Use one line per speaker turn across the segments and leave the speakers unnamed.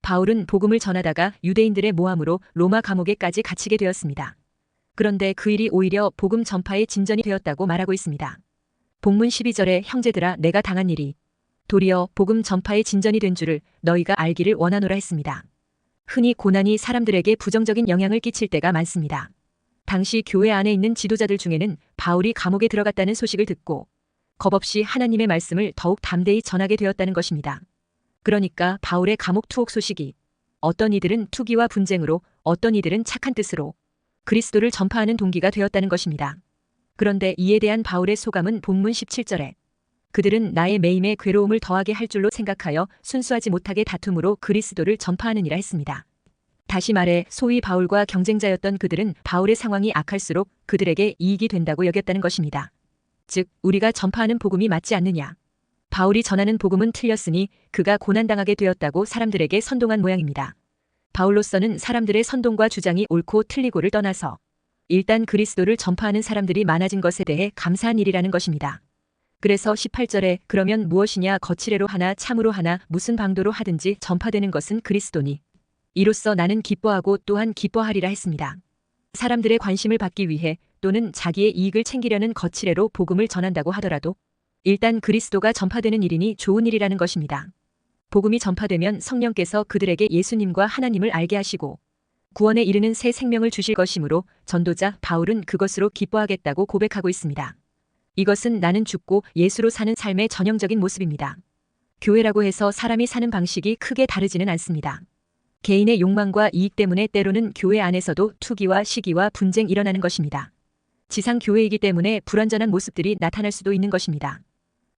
바울은 복음을 전하다가 유대인들의 모함으로 로마 감옥에까지 갇히게 되었습니다. 그런데 그 일이 오히려 복음 전파의 진전이 되었다고 말하고 있습니다. 본문 12절에 형제들아 내가 당한 일이 도리어 복음 전파의 진전이 된 줄을 너희가 알기를 원하노라 했습니다. 흔히 고난이 사람들에게 부정적인 영향을 끼칠 때가 많습니다. 당시 교회 안에 있는 지도자들 중에는 바울이 감옥에 들어갔다는 소식을 듣고 겁없이 하나님의 말씀을 더욱 담대히 전하게 되었다는 것입니다. 그러니까 바울의 감옥 투옥 소식이 어떤 이들은 투기와 분쟁으로, 어떤 이들은 착한 뜻으로 그리스도를 전파하는 동기가 되었다는 것입니다. 그런데 이에 대한 바울의 소감은 본문 17절에 그들은 나의 매임에 괴로움을 더하게 할 줄로 생각하여 순수하지 못하게 다툼으로 그리스도를 전파하느니라 했습니다. 다시 말해 소위 바울과 경쟁자였던 그들은 바울의 상황이 악할수록 그들에게 이익이 된다고 여겼다는 것입니다. 즉 우리가 전파하는 복음이 맞지 않느냐. 바울이 전하는 복음은 틀렸으니 그가 고난당하게 되었다고 사람들에게 선동한 모양입니다. 바울로서는 사람들의 선동과 주장이 옳고 틀리고를 떠나서 일단 그리스도를 전파하는 사람들이 많아진 것에 대해 감사한 일이라는 것입니다. 그래서 18절에 그러면 무엇이냐 거칠애로 하나 참으로 하나 무슨 방도로 하든지 전파되는 것은 그리스도니 이로써 나는 기뻐하고 또한 기뻐하리라 했습니다. 사람들의 관심을 받기 위해 또는 자기의 이익을 챙기려는 거칠애로 복음을 전한다고 하더라도 일단 그리스도가 전파되는 일이니 좋은 일이라는 것입니다. 복음이 전파되면 성령께서 그들에게 예수님과 하나님을 알게 하시고 구원에 이르는 새 생명을 주실 것이므로 전도자 바울은 그것으로 기뻐하겠다고 고백하고 있습니다. 이것은 나는 죽고 예수로 사는 삶의 전형적인 모습입니다. 교회라고 해서 사람이 사는 방식이 크게 다르지는 않습니다. 개인의 욕망과 이익 때문에 때로는 교회 안에서도 투기와 시기와 분쟁이 일어나는 것입니다. 지상 교회이기 때문에 불완전한 모습들이 나타날 수도 있는 것입니다.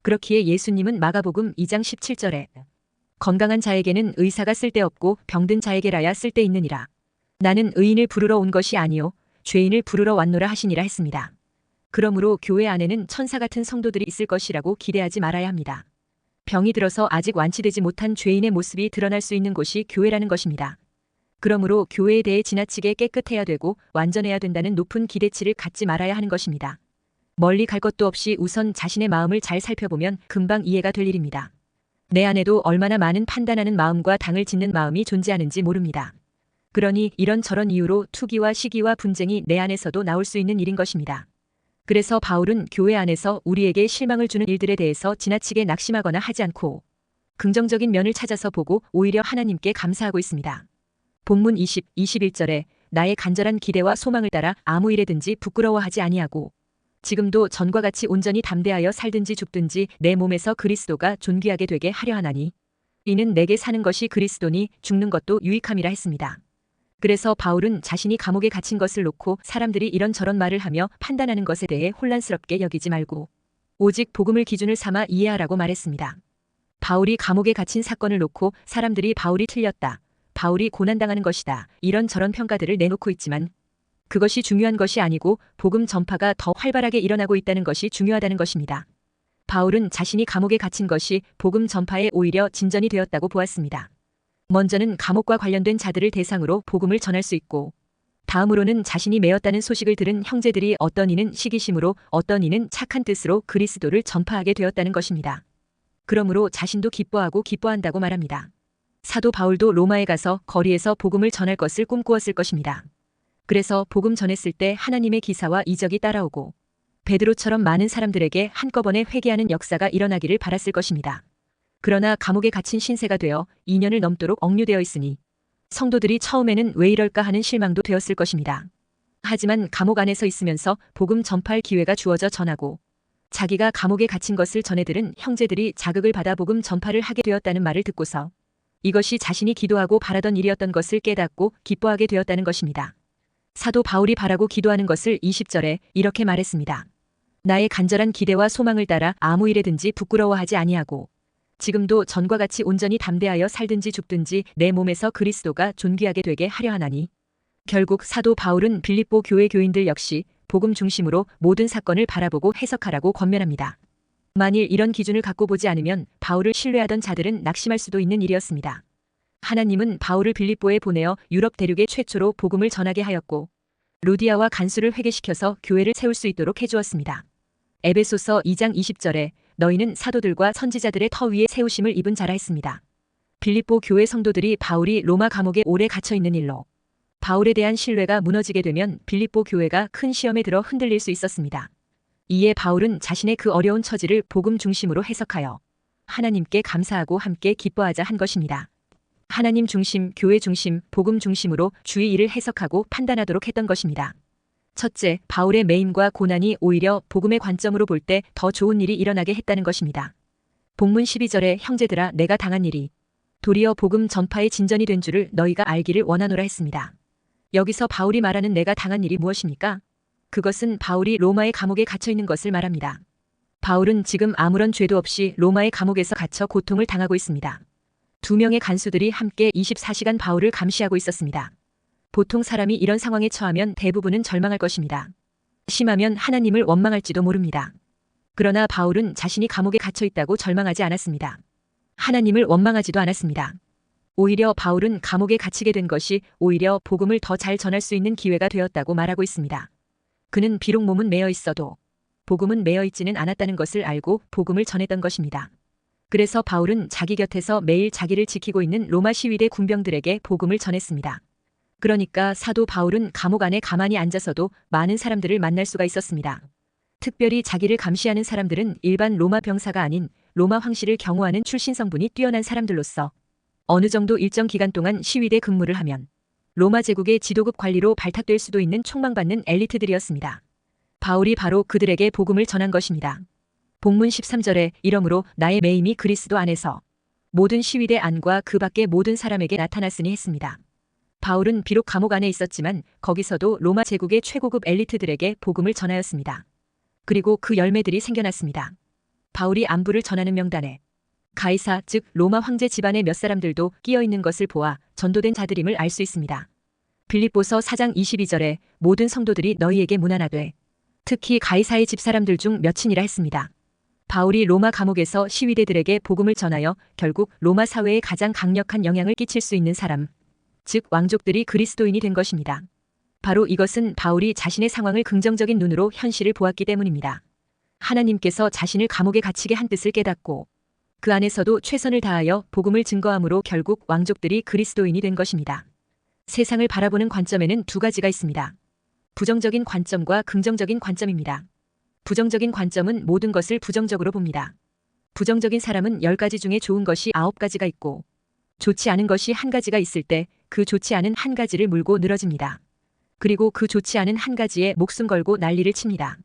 그렇기에 예수님은 마가복음 2장 17절에 건강한 자에게는 의사가 쓸데없고 병든 자에게라야 쓸데있느니라. 나는 의인을 부르러 온 것이 아니요 죄인을 부르러 왔노라 하시니라 했습니다. 그러므로 교회 안에는 천사 같은 성도들이 있을 것이라고 기대하지 말아야 합니다. 병이 들어서 아직 완치되지 못한 죄인의 모습이 드러날 수 있는 곳이 교회라는 것입니다. 그러므로 교회에 대해 지나치게 깨끗해야 되고 완전해야 된다는 높은 기대치를 갖지 말아야 하는 것입니다. 멀리 갈 것도 없이 우선 자신의 마음을 잘 살펴보면 금방 이해가 될 일입니다. 내 안에도 얼마나 많은 판단하는 마음과 당을 짓는 마음이 존재하는지 모릅니다. 그러니 이런저런 이유로 투기와 시기와 분쟁이 내 안에서도 나올 수 있는 일인 것입니다. 그래서 바울은 교회 안에서 우리에게 실망을 주는 일들에 대해서 지나치게 낙심하거나 하지 않고 긍정적인 면을 찾아서 보고 오히려 하나님께 감사하고 있습니다. 본문 21절에 나의 간절한 기대와 소망을 따라 아무 일에든지 부끄러워하지 아니하고 지금도 전과 같이 온전히 담대하여 살든지 죽든지 내 몸에서 그리스도가 존귀하게 되게 하려 하나니 이는 내게 사는 것이 그리스도니 죽는 것도 유익함이라 했습니다. 그래서 바울은 자신이 감옥에 갇힌 것을 놓고 사람들이 이런저런 말을 하며 판단하는 것에 대해 혼란스럽게 여기지 말고 오직 복음을 기준을 삼아 이해하라고 말했습니다. 바울이 감옥에 갇힌 사건을 놓고 사람들이 바울이 틀렸다, 바울이 고난당하는 것이다 이런저런 평가들을 내놓고 있지만 그것이 중요한 것이 아니고 복음 전파가 더 활발하게 일어나고 있다는 것이 중요하다는 것입니다. 바울은 자신이 감옥에 갇힌 것이 복음 전파에 오히려 진전이 되었다고 보았습니다. 먼저는 감옥과 관련된 자들을 대상으로 복음을 전할 수 있고 다음으로는 자신이 매였다는 소식을 들은 형제들이 어떤 이는 시기심으로 어떤 이는 착한 뜻으로 그리스도를 전파하게 되었다는 것입니다. 그러므로 자신도 기뻐하고 기뻐한다고 말합니다. 사도 바울도 로마에 가서 거리에서 복음을 전할 것을 꿈꾸었을 것입니다. 그래서 복음 전했을 때 하나님의 기사와 이적이 따라오고 베드로처럼 많은 사람들에게 한꺼번에 회개하는 역사가 일어나기를 바랐을 것입니다. 그러나 감옥에 갇힌 신세가 되어 2년을 넘도록 억류되어 있으니 성도들이 처음에는 왜 이럴까 하는 실망도 되었을 것입니다. 하지만 감옥 안에서 있으면서 복음 전파할 기회가 주어져 전하고 자기가 감옥에 갇힌 것을 전해들은 형제들이 자극을 받아 복음 전파를 하게 되었다는 말을 듣고서 이것이 자신이 기도하고 바라던 일이었던 것을 깨닫고 기뻐하게 되었다는 것입니다. 사도 바울이 바라고 기도하는 것을 20절에 이렇게 말했습니다. 나의 간절한 기대와 소망을 따라 아무 일에든지 부끄러워하지 아니하고 지금도 전과 같이 온전히 담대하여 살든지 죽든지 내 몸에서 그리스도가 존귀하게 되게 하려 하나니 결국 사도 바울은 빌립보 교회 교인들 역시 복음 중심으로 모든 사건을 바라보고 해석하라고 권면합니다. 만일 이런 기준을 갖고 보지 않으면 바울을 신뢰하던 자들은 낙심할 수도 있는 일이었습니다. 하나님은 바울을 빌립보에 보내어 유럽 대륙에 최초로 복음을 전하게 하였고 루디아와 간수를 회개시켜서 교회를 세울 수 있도록 해주었습니다. 에베소서 2장 20절에 너희는 사도들과 선지자들의 터 위에 세우심을 입은 자라 했습니다. 빌립보 교회 성도들이 바울이 로마 감옥에 오래 갇혀 있는 일로 바울에 대한 신뢰가 무너지게 되면 빌립보 교회가 큰 시험에 들어 흔들릴 수 있었습니다. 이에 바울은 자신의 그 어려운 처지를 복음 중심으로 해석하여 하나님께 감사하고 함께 기뻐하자 한 것입니다. 하나님 중심, 교회 중심, 복음 중심으로 주의 일을 해석하고 판단하도록 했던 것입니다. 첫째, 바울의 매임과 고난이 오히려 복음의 관점으로 볼 때 더 좋은 일이 일어나게 했다는 것입니다. 본문 12절에 형제들아 내가 당한 일이 도리어 복음 전파의 진전이 된 줄을 너희가 알기를 원하노라 했습니다. 여기서 바울이 말하는 내가 당한 일이 무엇입니까? 그것은 바울이 로마의 감옥에 갇혀 있는 것을 말합니다. 바울은 지금 아무런 죄도 없이 로마의 감옥에서 갇혀 고통을 당하고 있습니다. 2명의 간수들이 함께 24시간 바울을 감시하고 있었습니다. 보통 사람이 이런 상황에 처하면 대부분은 절망할 것입니다. 심하면 하나님을 원망할지도 모릅니다. 그러나 바울은 자신이 감옥에 갇혀 있다고 절망하지 않았습니다. 하나님을 원망하지도 않았습니다. 오히려 바울은 감옥에 갇히게 된 것이 오히려 복음을 더 잘 전할 수 있는 기회가 되었다고 말하고 있습니다. 그는 비록 몸은 매어 있어도 복음은 매어 있지는 않았다는 것을 알고 복음을 전했던 것입니다. 그래서 바울은 자기 곁에서 매일 자기를 지키고 있는 로마 시위대 군병들에게 복음을 전했습니다. 그러니까 사도 바울은 감옥 안에 가만히 앉아서도 많은 사람들을 만날 수가 있었습니다. 특별히 자기를 감시하는 사람들은 일반 로마 병사가 아닌 로마 황실을 경호하는 출신 성분이 뛰어난 사람들로서 어느 정도 일정 기간 동안 시위대 근무를 하면 로마 제국의 지도급 관리로 발탁될 수도 있는 촉망받는 엘리트들이었습니다. 바울이 바로 그들에게 복음을 전한 것입니다. 본문 13절에 이러므로 나의 매임이 그리스도 안에서 모든 시위대 안과 그 밖의 모든 사람에게 나타났으니 했습니다. 바울은 비록 감옥 안에 있었지만 거기서도 로마 제국의 최고급 엘리트들에게 복음을 전하였습니다. 그리고 그 열매들이 생겨났습니다. 바울이 안부를 전하는 명단에 가이사 즉 로마 황제 집안의 몇 사람들도 끼어 있는 것을 보아 전도된 자들임을 알 수 있습니다. 빌립보서 4장 22절에 모든 성도들이 너희에게 문안하되 특히 가이사의 집사람들 중 몇이니라 했습니다. 바울이 로마 감옥에서 시위대들에게 복음을 전하여 결국 로마 사회에 가장 강력한 영향을 끼칠 수 있는 사람, 즉 왕족들이 그리스도인이 된 것입니다. 바로 이것은 바울이 자신의 상황을 긍정적인 눈으로 현실을 보았기 때문입니다. 하나님께서 자신을 감옥에 갇히게 한 뜻을 깨닫고 그 안에서도 최선을 다하여 복음을 증거함으로 결국 왕족들이 그리스도인이 된 것입니다. 세상을 바라보는 관점에는 두 가지가 있습니다. 부정적인 관점과 긍정적인 관점입니다. 부정적인 관점은 모든 것을 부정적으로 봅니다. 부정적인 사람은 10가지 중에 좋은 것이 9가지가 있고 좋지 않은 것이 1가지가 있을 때 그 좋지 않은 1가지를 물고 늘어집니다. 그리고 그 좋지 않은 1가지에 목숨 걸고 난리를 칩니다.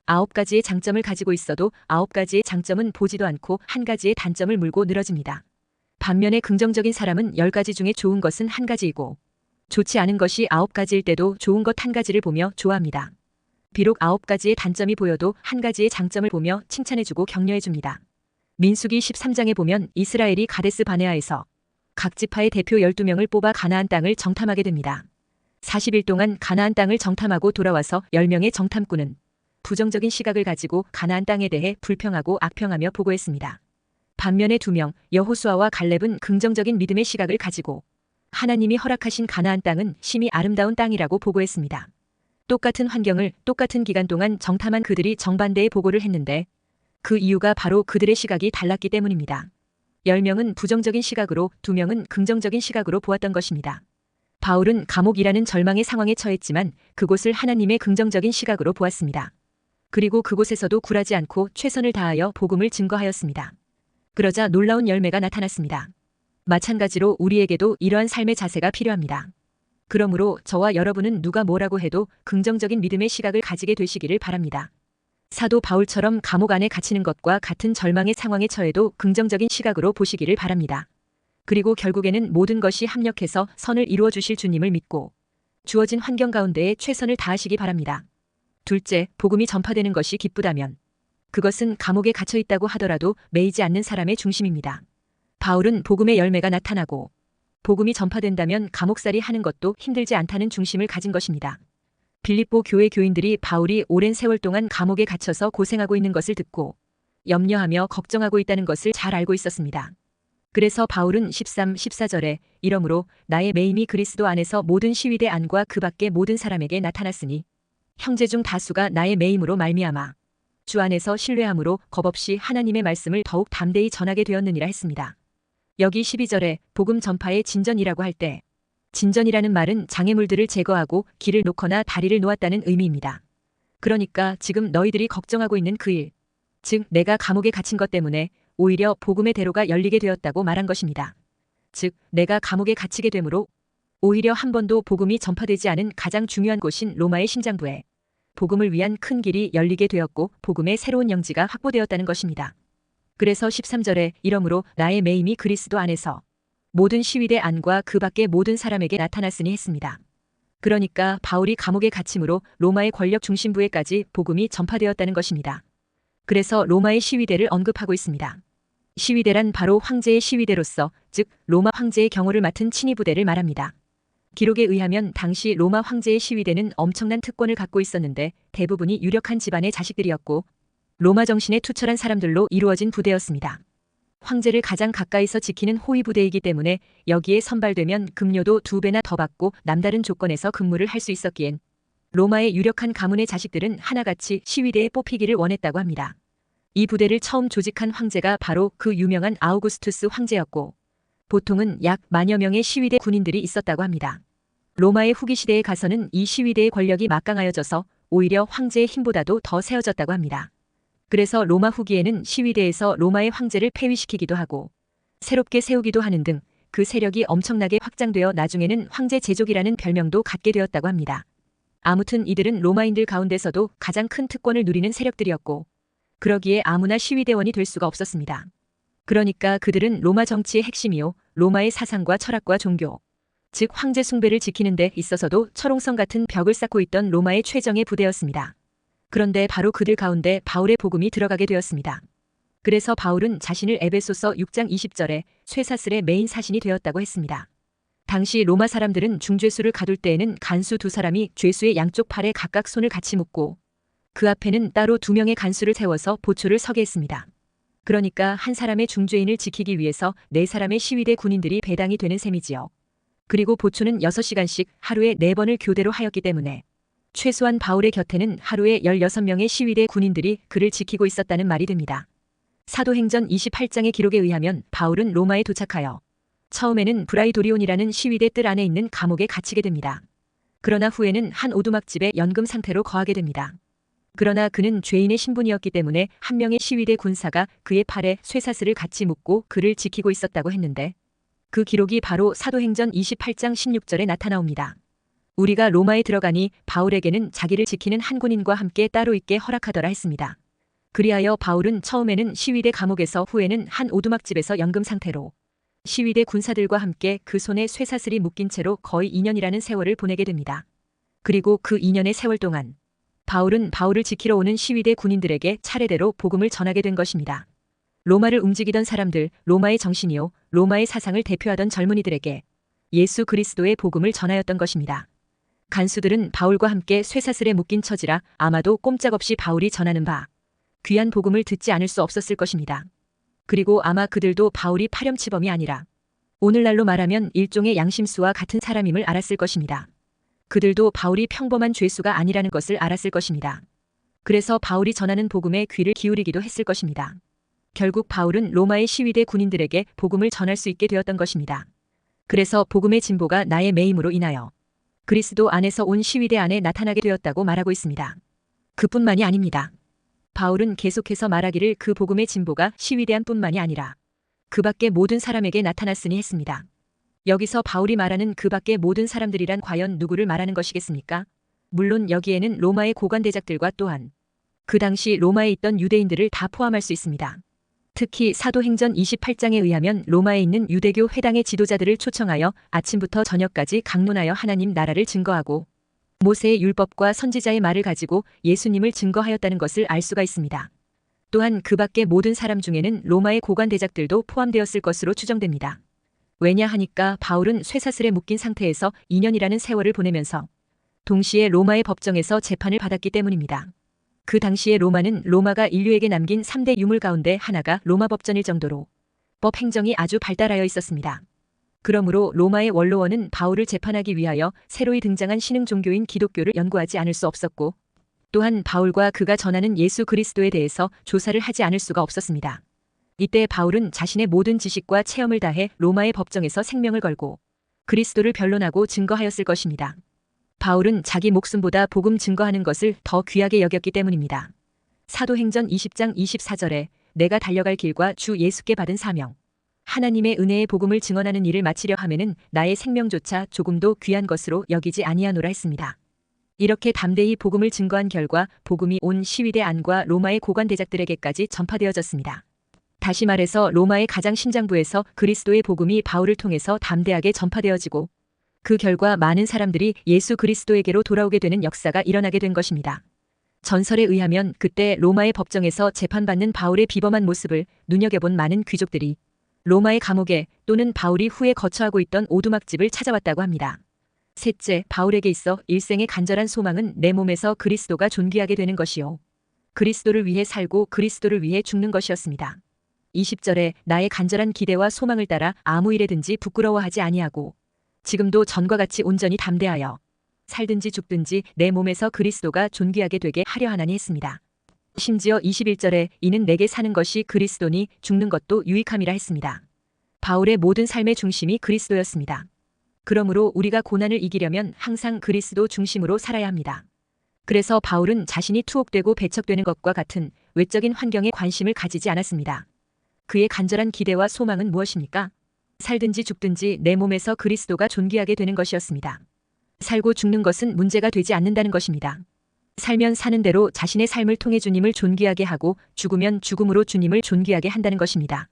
9가지의 장점을 가지고 있어도 9가지의 장점은 보지도 않고 1가지의 단점을 물고 늘어집니다. 반면에 긍정적인 사람은 10가지 중에 좋은 것은 1가지이고 좋지 않은 것이 9가지일 때도 좋은 것 1가지를 보며 좋아합니다. 비록 9가지의 단점이 보여도 1가지의 장점을 보며 칭찬해주고 격려해줍니다. 민수기 13장에 보면 이스라엘이 가데스 바네아에서 각 지파의 대표 12명을 뽑아 가나안 땅을 정탐하게 됩니다. 40일 동안 가나안 땅을 정탐하고 돌아와서 10명의 정탐꾼은 부정적인 시각을 가지고 가나안 땅에 대해 불평하고 악평하며 보고했습니다. 반면에 2명 여호수아와 갈렙은 긍정적인 믿음의 시각을 가지고 하나님이 허락하신 가나안 땅은 심히 아름다운 땅이라고 보고했습니다. 똑같은 환경을 똑같은 기간 동안 정탐한 그들이 정반대의 보고를 했는데 그 이유가 바로 그들의 시각이 달랐기 때문입니다. 10명은 부정적인 시각으로 2명은 긍정적인 시각으로 보았던 것입니다. 바울은 감옥이라는 절망의 상황에 처했지만 그곳을 하나님의 긍정적인 시각으로 보았습니다. 그리고 그곳에서도 굴하지 않고 최선을 다하여 복음을 증거하였습니다. 그러자 놀라운 열매가 나타났습니다. 마찬가지로 우리에게도 이러한 삶의 자세가 필요합니다. 그러므로 저와 여러분은 누가 뭐라고 해도 긍정적인 믿음의 시각을 가지게 되시기를 바랍니다. 사도 바울처럼 감옥 안에 갇히는 것과 같은 절망의 상황에 처해도 긍정적인 시각으로 보시기를 바랍니다. 그리고 결국에는 모든 것이 합력해서 선을 이루어 주실 주님을 믿고 주어진 환경 가운데에 최선을 다하시기 바랍니다. 둘째, 복음이 전파되는 것이 기쁘다면 그것은 감옥에 갇혀 있다고 하더라도 매이지 않는 사람의 중심입니다. 바울은 복음의 열매가 나타나고 복음이 전파된다면 감옥살이 하는 것도 힘들지 않다는 중심을 가진 것입니다. 빌립보 교회 교인들이 바울이 오랜 세월 동안 감옥에 갇혀서 고생하고 있는 것을 듣고 염려하며 걱정하고 있다는 것을 잘 알고 있었습니다. 그래서 바울은 13, 14절에 이러므로 나의 매임이 그리스도 안에서 모든 시위대 안과 그 밖의 모든 사람에게 나타났으니 형제 중 다수가 나의 매임으로 말미암아 주 안에서 신뢰함으로 겁없이 하나님의 말씀을 더욱 담대히 전하게 되었느니라 했습니다. 여기 12절에 복음 전파의 진전이라고 할 때 진전이라는 말은 장애물들을 제거하고 길을 놓거나 다리를 놓았다는 의미입니다. 그러니까 지금 너희들이 걱정하고 있는 그 일, 즉 내가 감옥에 갇힌 것 때문에 오히려 복음의 대로가 열리게 되었다고 말한 것입니다. 즉 내가 감옥에 갇히게 되므로 오히려 한 번도 복음이 전파되지 않은 가장 중요한 곳인 로마의 심장부에 복음을 위한 큰 길이 열리게 되었고 복음의 새로운 영지가 확보되었다는 것입니다. 그래서 13절에 이러므로 나의 매임이 그리스도 안에서 모든 시위대 안과 그 밖의 모든 사람에게 나타났으니 했습니다. 그러니까 바울이 감옥에 갇힘으로 로마의 권력 중심부에까지 복음이 전파되었다는 것입니다. 그래서 로마의 시위대를 언급하고 있습니다. 시위대란 바로 황제의 시위대로서 즉 로마 황제의 경호를 맡은 친위 부대를 말합니다. 기록에 의하면 당시 로마 황제의 시위대는 엄청난 특권을 갖고 있었는데 대부분이 유력한 집안의 자식들이었고 로마 정신에 투철한 사람들로 이루어진 부대였습니다. 황제를 가장 가까이서 지키는 호위 부대이기 때문에 여기에 선발되면 급료도 2배나 더 받고 남다른 조건에서 근무를 할 수 있었기엔 로마의 유력한 가문의 자식들은 하나같이 시위대에 뽑히기를 원했다고 합니다. 이 부대를 처음 조직한 황제가 바로 그 유명한 아우구스투스 황제였고 보통은 약 10,000여 명의 시위대 군인들이 있었다고 합니다. 로마의 후기 시대에 가서는 이 시위대의 권력이 막강하여져서 오히려 황제의 힘보다도 더 세워졌다고 합니다. 그래서 로마 후기에는 시위대에서 로마의 황제를 폐위시키기도 하고 새롭게 세우기도 하는 등 그 세력이 엄청나게 확장되어 나중에는 황제 제족이라는 별명도 갖게 되었다고 합니다. 아무튼 이들은 로마인들 가운데서도 가장 큰 특권을 누리는 세력들이었고 그러기에 아무나 시위대원이 될 수가 없었습니다. 그러니까 그들은 로마 정치의 핵심이요 로마의 사상과 철학과 종교, 즉 황제 숭배를 지키는 데 있어서도 철옹성 같은 벽을 쌓고 있던 로마의 최정예 부대였습니다. 그런데 바로 그들 가운데 바울의 복음이 들어가게 되었습니다. 그래서 바울은 자신을 에베소서 6장 20절에 쇠사슬의 메인 사신이 되었다고 했습니다. 당시 로마 사람들은 중죄수를 가둘 때에는 간수 2사람이 죄수의 양쪽 팔에 각각 손을 같이 묶고 그 앞에는 따로 2명의 간수를 세워서 보초를 서게 했습니다. 그러니까 한 사람의 중죄인을 지키기 위해서 4사람의 시위대 군인들이 배당이 되는 셈이지요. 그리고 보초는 6시간씩 하루에 4번을 교대로 하였기 때문에 최소한 바울의 곁에는 하루에 16명의 시위대 군인들이 그를 지키고 있었다는 말이 됩니다. 사도행전 28장의 기록에 의하면 바울은 로마에 도착하여 처음에는 브라이도리온이라는 시위대 뜰 안에 있는 감옥에 갇히게 됩니다. 그러나 후에는 한 오두막집에 연금 상태로 거하게 됩니다. 그러나 그는 죄인의 신분이었기 때문에 한 명의 시위대 군사가 그의 팔에 쇠사슬을 같이 묶고 그를 지키고 있었다고 했는데 그 기록이 바로 사도행전 28장 16절에 나타나옵니다. 우리가 로마에 들어가니 바울에게는 자기를 지키는 한 군인과 함께 따로 있게 허락하더라 했습니다. 그리하여 바울은 처음에는 시위대 감옥에서 후에는 한 오두막집에서 연금 상태로 시위대 군사들과 함께 그 손에 쇠사슬이 묶인 채로 거의 2년이라는 세월을 보내게 됩니다. 그리고 그 2년의 세월 동안 바울은 바울을 지키러 오는 시위대 군인들에게 차례대로 복음을 전하게 된 것입니다. 로마를 움직이던 사람들, 로마의 정신이요, 로마의 사상을 대표하던 젊은이들에게 예수 그리스도의 복음을 전하였던 것입니다. 간수들은 바울과 함께 쇠사슬에 묶인 처지라 아마도 꼼짝없이 바울이 전하는 바 귀한 복음을 듣지 않을 수 없었을 것입니다. 그리고 아마 그들도 바울이 파렴치범이 아니라 오늘날로 말하면 일종의 양심수와 같은 사람임을 알았을 것입니다. 그들도 바울이 평범한 죄수가 아니라는 것을 알았을 것입니다. 그래서 바울이 전하는 복음에 귀를 기울이기도 했을 것입니다. 결국 바울은 로마의 시위대 군인들에게 복음을 전할 수 있게 되었던 것입니다. 그래서 복음의 진보가 나의 매임으로 인하여 그리스도 안에서 온 시위대 안에 나타나게 되었다고 말하고 있습니다. 그뿐만이 아닙니다. 바울은 계속해서 말하기를 그 복음의 진보가 시위대안뿐만이 아니라 그 밖의 모든 사람에게 나타났으니 했습니다. 여기서 바울이 말하는 그 밖의 모든 사람들이란 과연 누구를 말하는 것이겠습니까? 물론 여기에는 로마의 고관대작들과 또한 그 당시 로마에 있던 유대인들을 다 포함할 수 있습니다. 특히 사도행전 28장에 의하면 로마에 있는 유대교 회당의 지도자들을 초청하여 아침부터 저녁까지 강론하여 하나님 나라를 증거하고 모세의 율법과 선지자의 말을 가지고 예수님을 증거하였다는 것을 알 수가 있습니다. 또한 그 밖의 모든 사람 중에는 로마의 고관대작들도 포함되었을 것으로 추정됩니다. 왜냐하니까 바울은 쇠사슬에 묶인 상태에서 2년이라는 세월을 보내면서 동시에 로마의 법정에서 재판을 받았기 때문입니다. 그 당시에 로마가 인류에게 남긴 3대 유물 가운데 하나가 로마 법전일 정도로 법 행정이 아주 발달하여 있었습니다. 그러므로 로마의 원로원은 바울을 재판하기 위하여 새로이 등장한 신흥 종교인 기독교를 연구하지 않을 수 없었고 또한 바울과 그가 전하는 예수 그리스도에 대해서 조사를 하지 않을 수가 없었습니다. 이때 바울은 자신의 모든 지식과 체험을 다해 로마의 법정에서 생명을 걸고 그리스도를 변론하고 증거하였을 것입니다. 바울은 자기 목숨보다 복음 증거하는 것을 더 귀하게 여겼기 때문입니다. 사도행전 20장 24절에 내가 달려갈 길과 주 예수께 받은 사명, 하나님의 은혜의 복음을 증언하는 일을 마치려 하면은 나의 생명조차 조금도 귀한 것으로 여기지 아니하노라 했습니다. 이렇게 담대히 복음을 증거한 결과 복음이 온 시위대 안과 로마의 고관 대작들에게까지 전파되어졌습니다. 다시 말해서 로마의 가장 심장부에서 그리스도의 복음이 바울을 통해서 담대하게 전파되어지고 그 결과 많은 사람들이 예수 그리스도에게로 돌아오게 되는 역사가 일어나게 된 것입니다. 전설에 의하면 그때 로마의 법정에서 재판받는 바울의 비범한 모습을 눈여겨본 많은 귀족들이 로마의 감옥에 또는 바울이 후에 거처하고 있던 오두막집을 찾아왔다고 합니다. 셋째, 바울에게 있어 일생의 간절한 소망은 내 몸에서 그리스도가 존귀하게 되는 것이요, 그리스도를 위해 살고 그리스도를 위해 죽는 것이었습니다. 20절에 나의 간절한 기대와 소망을 따라 아무 일에든지 부끄러워하지 아니하고 지금도 전과 같이 온전히 담대하여 살든지 죽든지 내 몸에서 그리스도가 존귀하게 되게 하려 하나니 했습니다. 심지어 21절에 이는 내게 사는 것이 그리스도니 죽는 것도 유익함이라 했습니다. 바울의 모든 삶의 중심이 그리스도였습니다. 그러므로 우리가 고난을 이기려면 항상 그리스도 중심으로 살아야 합니다. 그래서 바울은 자신이 투옥되고 배척되는 것과 같은 외적인 환경에 관심을 가지지 않았습니다. 그의 간절한 기대와 소망은 무엇입니까? 살든지 죽든지 내 몸에서 그리스도가 존귀하게 되는 것이었습니다. 살고 죽는 것은 문제가 되지 않는다는 것입니다. 살면 사는 대로 자신의 삶을 통해 주님을 존귀하게 하고 죽으면 죽음으로 주님을 존귀하게 한다는 것입니다.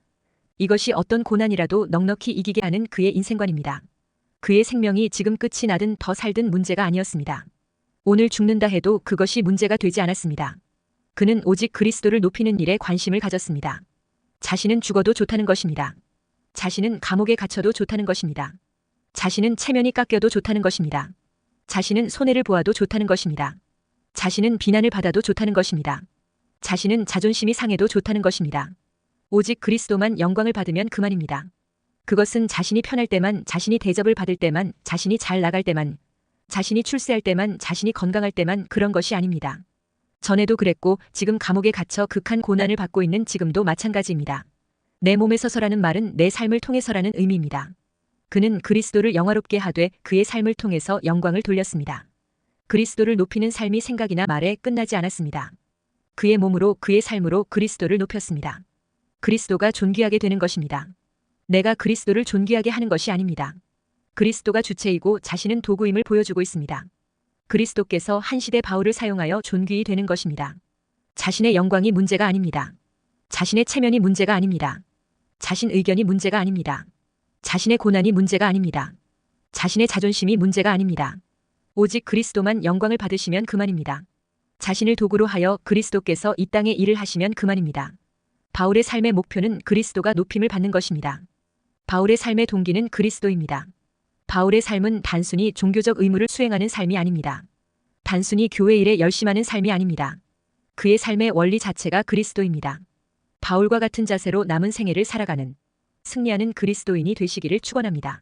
이것이 어떤 고난이라도 넉넉히 이기게 하는 그의 인생관입니다. 그의 생명이 지금 끝이 나든 더 살든 문제가 아니었습니다. 오늘 죽는다 해도 그것이 문제가 되지 않았습니다. 그는 오직 그리스도를 높이는 일에 관심을 가졌습니다. 자신은 죽어도 좋다는 것입니다. 자신은 감옥에 갇혀도 좋다는 것입니다. 자신은 체면이 깎여도 좋다는 것입니다. 자신은 손해를 보아도 좋다는 것입니다. 자신은 비난을 받아도 좋다는 것입니다. 자신은 자존심이 상해도 좋다는 것입니다. 오직 그리스도만 영광을 받으면 그만입니다. 그것은 자신이 편할 때만, 자신이 대접을 받을 때만, 자신이 잘 나갈 때만, 자신이 출세할 때만, 자신이 건강할 때만 그런 것이 아닙니다. 전에도 그랬고 지금 감옥에 갇혀 극한 고난을 받고 있는 지금도 마찬가지입니다. 내 몸에 서서라는 말은 내 삶을 통해서라는 의미입니다. 그는 그리스도를 영화롭게 하되 그의 삶을 통해서 영광을 돌렸습니다. 그리스도를 높이는 삶이 생각이나 말에 끝나지 않았습니다. 그의 몸으로 그의 삶으로 그리스도를 높였습니다. 그리스도가 존귀하게 되는 것입니다. 내가 그리스도를 존귀하게 하는 것이 아닙니다. 그리스도가 주체이고 자신은 도구임을 보여주고 있습니다. 그리스도께서 한 시대 바울을 사용하여 존귀히 되는 것입니다. 자신의 영광이 문제가 아닙니다. 자신의 체면이 문제가 아닙니다. 자신 의견이 문제가 아닙니다. 자신의 고난이 문제가 아닙니다. 자신의 자존심이 문제가 아닙니다. 오직 그리스도만 영광을 받으시면 그만입니다. 자신을 도구로 하여 그리스도께서 이 땅에 일을 하시면 그만입니다. 바울의 삶의 목표는 그리스도가 높임을 받는 것입니다. 바울의 삶의 동기는 그리스도입니다. 바울의 삶은 단순히 종교적 의무를 수행하는 삶이 아닙니다. 단순히 교회 일에 열심하는 삶이 아닙니다. 그의 삶의 원리 자체가 그리스도입니다. 바울과 같은 자세로 남은 생애를 살아가는 승리하는 그리스도인이 되시기를 축원합니다.